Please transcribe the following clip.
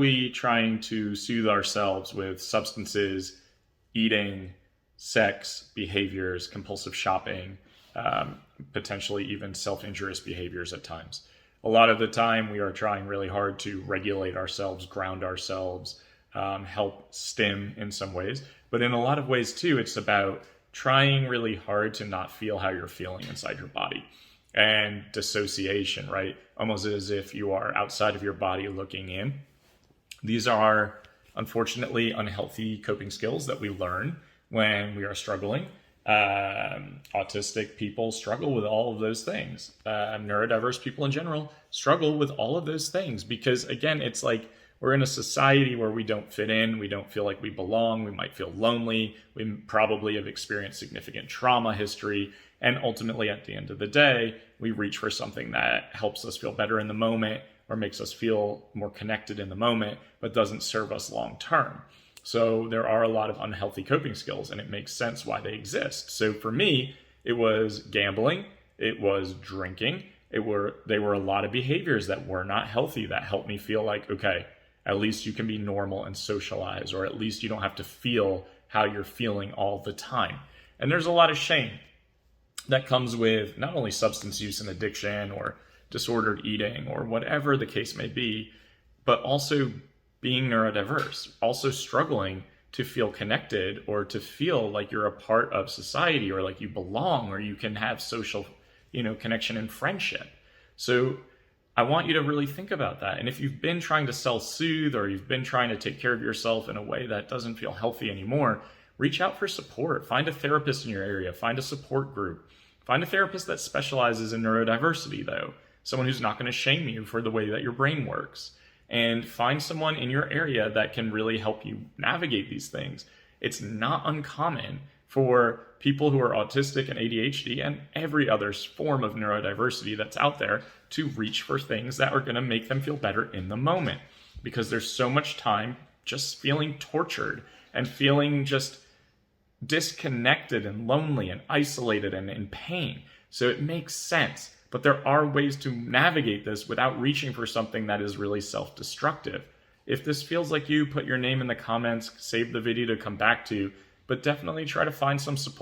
We trying to soothe ourselves with substances, eating, sex, behaviors, compulsive shopping, potentially even self-injurious behaviors at times. A lot of the time, we are trying really hard to regulate ourselves, ground ourselves, help stim in some ways. But in a lot of ways, too, it's about trying really hard to not feel how you're feeling inside your body. And dissociation, right? Almost as if you are outside of your body looking in. These are, unfortunately, unhealthy coping skills that we learn when we are struggling. Autistic people struggle with all of those things. Neurodiverse people in general struggle with all of those things because, again, it's like we're in a society where we don't fit in. We don't feel like we belong. We might feel lonely. We probably have experienced significant trauma history. And ultimately, at the end of the day, we reach for something that helps us feel better in the moment or makes us feel more connected in the moment, but doesn't serve us long term. So there are a lot of unhealthy coping skills, and it makes sense why they exist. So for me, it was gambling, it was drinking, they were a lot of behaviors that were not healthy that helped me feel like, okay, at least you can be normal and socialize, or at least you don't have to feel how you're feeling all the time. And there's a lot of shame that comes with not only substance use and addiction or disordered eating or whatever the case may be, but also being neurodiverse, also struggling to feel connected or to feel like you're a part of society or like you belong or you can have social, connection and friendship. So I want you to really think about that. And if you've been trying to self-soothe or you've been trying to take care of yourself in a way that doesn't feel healthy anymore, reach out for support. Find a therapist in your area. Find a support group. Find a therapist that specializes in neurodiversity, though. Someone who's not going to shame you for the way that your brain works. And find someone in your area that can really help you navigate these things. It's not uncommon for people who are autistic and ADHD and every other form of neurodiversity that's out there to reach for things that are going to make them feel better in the moment. Because there's so much time just feeling tortured and feeling just disconnected and lonely and isolated and in pain. So it makes sense. But there are ways to navigate this without reaching for something that is really self-destructive. If this feels like you, put your name in the comments, save the video to come back to, but definitely try to find some support.